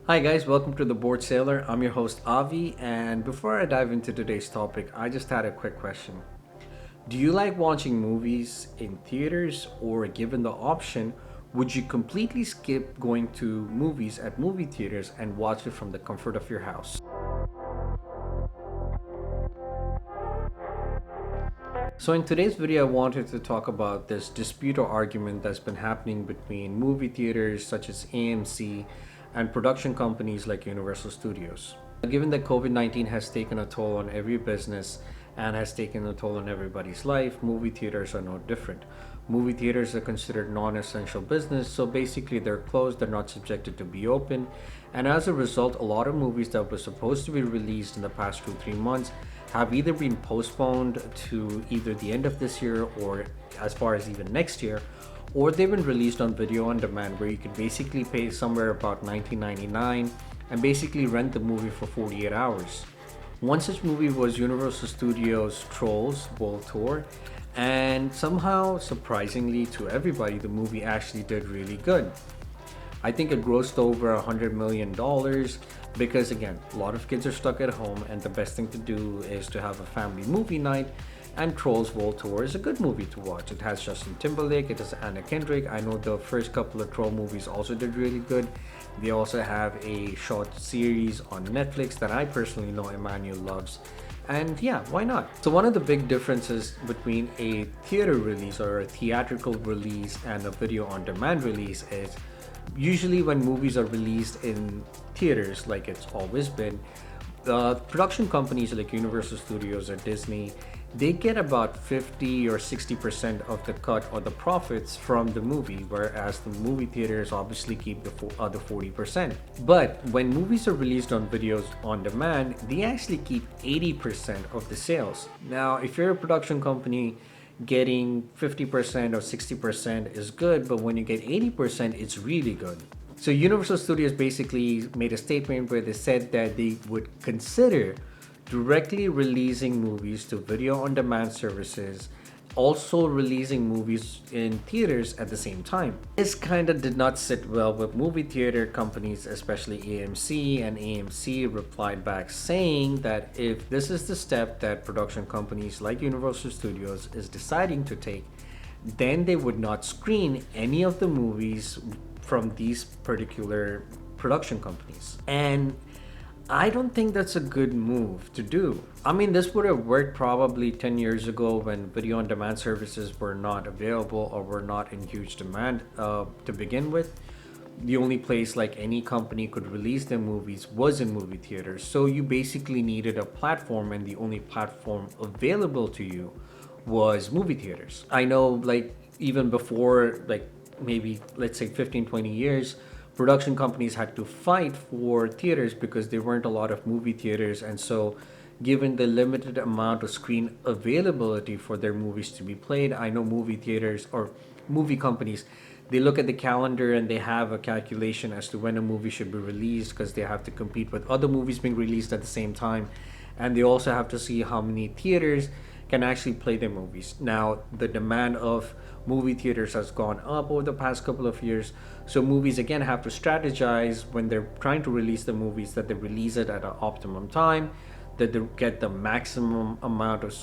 Hi guys, welcome to the Board Sailor. I'm your host Avi, and before I dive into today's topic, I just had a quick question. Do you like watching movies in theaters, or given the option, would you completely skip going to movies at movie theaters and watch it from the comfort of your house? So in today's video, I wanted to talk about this dispute or argument that's been happening between movie theaters such as AMC and production companies like Universal Studios. Given that COVID-19 has taken a toll on every business and has taken a toll on everybody's life, movie theaters are no different. Movie theaters are considered non-essential business, so basically they're closed, they're not subjected to be open, and as a result, a lot of movies that were supposed to be released in the past 2-3 months have either been postponed to either the end of this year or as far as even next year, or they've been released on video on demand where you can basically pay somewhere about $19.99 and basically rent the movie for 48 hours. One such movie was Universal Studios' Trolls World Tour, and somehow, surprisingly to everybody, the movie actually did really good. I think it grossed over $100 million because, again, a lot of kids are stuck at home, and the best thing to do is to have a family movie night. And Trolls World Tour is a good movie to watch. It has Justin Timberlake, it has Anna Kendrick. I know the first couple of Troll movies also did really good. They also have a short series on Netflix that I personally know Emmanuel loves. And yeah, why not? So one of the big differences between a theater release or a theatrical release and a video on demand release is usually when movies are released in theaters, like it's always been, the production companies like Universal Studios or Disney, they get about 50 or 60% of the cut or the profits from the movie, whereas the movie theaters obviously keep the other 40%. But when movies are released on videos on demand, they actually keep 80% of the sales. Now, if you're a production company, getting 50% or 60% is good, but when you get 80%, it's really good. So Universal Studios basically made a statement where they said that they would consider directly releasing movies to video on demand services, also releasing movies in theaters at the same time. This kind of did not sit well with movie theater companies, especially AMC, and AMC replied back saying that if this is the step that production companies like Universal Studios is deciding to take, then they would not screen any of the movies from these particular production companies. And I don't think that's a good move to do. I mean, this would have worked probably 10 years ago when video on demand services were not available or were not in huge demand to begin with. The only place like any company could release their movies was in movie theaters. So you basically needed a platform, and the only platform available to you was movie theaters. I know, like, even before, like, maybe let's say 15-20 years, production companies had to fight for theaters because there weren't a lot of movie theaters, and so given the limited amount of screen availability for their movies to be played, I know movie theaters or movie companies, they look at the calendar and they have a calculation as to when a movie should be released because they have to compete with other movies being released at the same time, and they also have to see how many theaters can actually play their movies. Now, the demand of movie theaters has gone up over the past couple of years, so movies again have to strategize when they're trying to release the movies that they release it at an optimum time, that they get the maximum amount of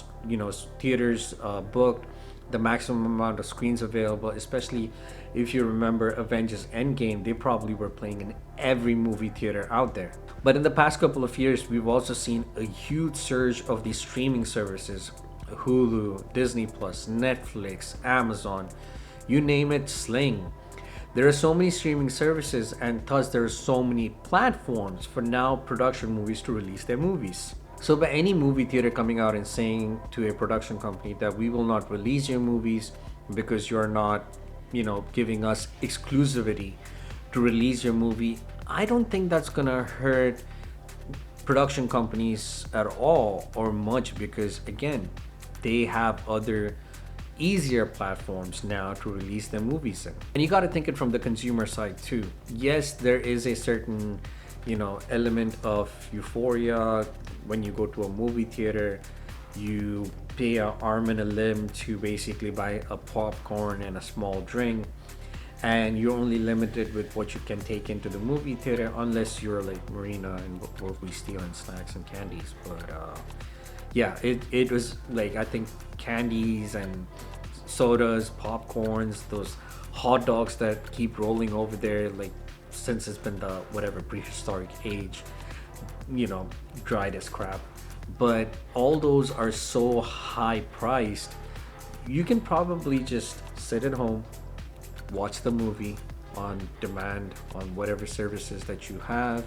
theaters booked, the maximum amount of screens available. Especially if you remember Avengers Endgame, they probably were playing in every movie theater out there. But in the past couple of years, we've also seen a huge surge of these streaming services: Hulu, Disney Plus, Netflix, Amazon, you name it, Sling. There are so many streaming services, and thus there are so many platforms for now production movies to release their movies. So by any movie theater coming out and saying to a production company that we will not release your movies because you're not, giving us exclusivity to release your movie, I don't think that's gonna hurt production companies at all or much, because again, they have other easier platforms now to release their movies in. And you got to think it from the consumer side too. Yes, there is a certain element of euphoria when you go to a movie theater. You pay an arm and a limb to basically buy a popcorn and a small drink, and you're only limited with what you can take into the movie theater unless you're like Marina and where we steal in snacks and candies. But yeah, it was like, I think candies and sodas, popcorns, those hot dogs that keep rolling over there, like since it's been the whatever prehistoric age, dried as crap. But all those are so high priced, you can probably just sit at home, watch the movie on demand on whatever services that you have,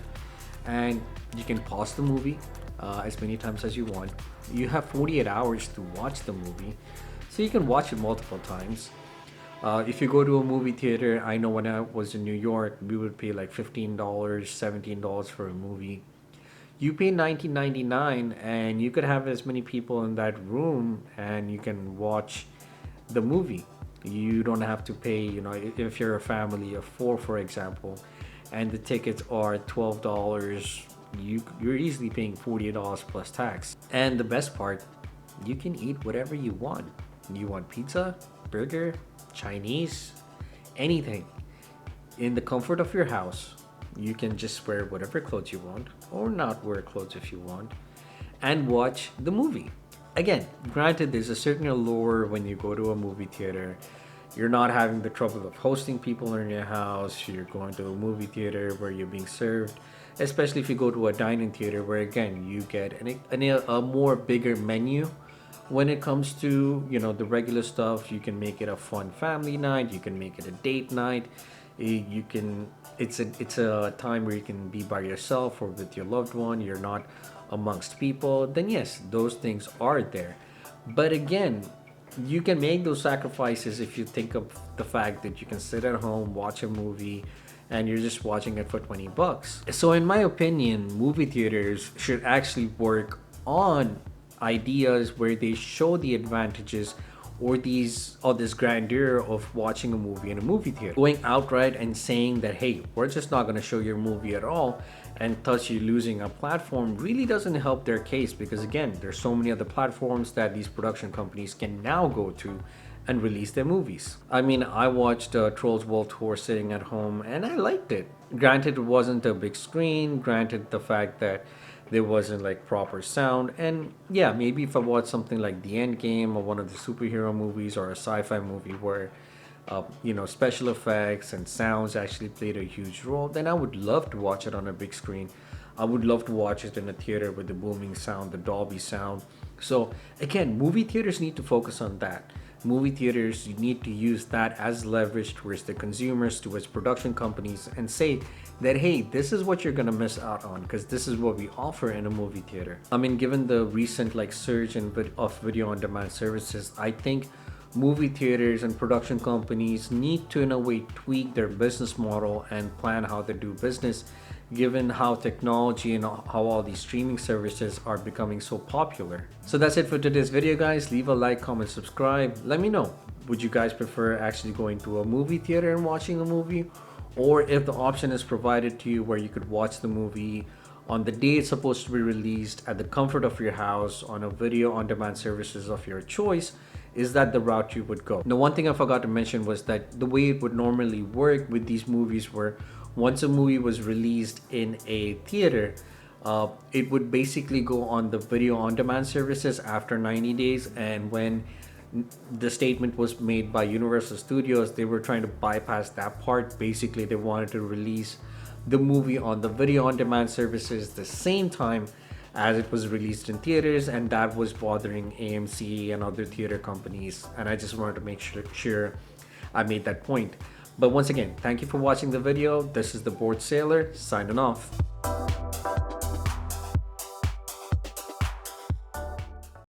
and you can pause the movie as many times as you want. You have 48 hours to watch the movie, so you can watch it multiple times. If you go to a movie theater, I know when I was in New York, we would pay like $15, $17 for a movie. You pay $19.99 and you could have as many people in that room and you can watch the movie. You don't have to pay, if you're a family of four, for example, and the tickets are $12, you're easily paying $48 plus tax. And the best part, you can eat whatever you want. You want pizza, burger, Chinese, anything. In the comfort of your house, you can just wear whatever clothes you want, or not wear clothes if you want, and watch the movie. Again, granted, there's a certain allure when you go to a movie theater. You're not having the trouble of hosting people in your house. You're going to a movie theater where you're being served, especially if you go to a dining theater where, again, you get a more bigger menu. When it comes to the regular stuff, you can make it a fun family night. You can make it a date night. You can. It's a time where you can be by yourself or with your loved one. You're not amongst people. Then yes, those things are there. But again, you can make those sacrifices if you think of the fact that you can sit at home, watch a movie, and you're just watching it for $20. So in my opinion, movie theaters should actually work on ideas where they show the advantages or this grandeur of watching a movie in a movie theater. Going outright and saying that, hey, we're just not going to show your movie at all, and thus you're losing a platform, really doesn't help their case, because again, there's so many other platforms that these production companies can now go to and release their movies. I mean, I watched Trolls World Tour sitting at home and I liked it. Granted, it wasn't a big screen, granted the fact that there wasn't like proper sound, and yeah, maybe if I watched something like The Endgame or one of the superhero movies or a sci-fi movie where special effects and sounds actually played a huge role, then I would love to watch it on a big screen. I would love to watch it in a theater with the booming sound, the Dolby sound. So again, movie theaters need to focus on that. Movie theaters, you need to use that as leverage towards the consumers, towards production companies, and say that, hey, this is what you're gonna miss out on because this is what we offer in a movie theater. I mean, given the recent surge of video on demand services, I think movie theaters and production companies need to in a way tweak their business model and plan how they do business, given how technology and how all these streaming services are becoming so popular. So that's it for today's video, guys. Leave a like, comment, subscribe. Let me know, would you guys prefer actually going to a movie theater and watching a movie, or if the option is provided to you where you could watch the movie on the day it's supposed to be released at the comfort of your house on a video on demand services of your choice, is that the route you would go? Now, one thing I forgot to mention was that the way it would normally work with these movies were, once a movie was released in a theater, it would basically go on the video on demand services after 90 days. And when the statement was made by Universal Studios, they were trying to bypass that part. Basically, they wanted to release the movie on the video on demand services the same time as it was released in theaters, and that was bothering AMC and other theater companies. And I just wanted to make sure I made that point. But once again, thank you for watching the video. This is the Bored Sailor signing off.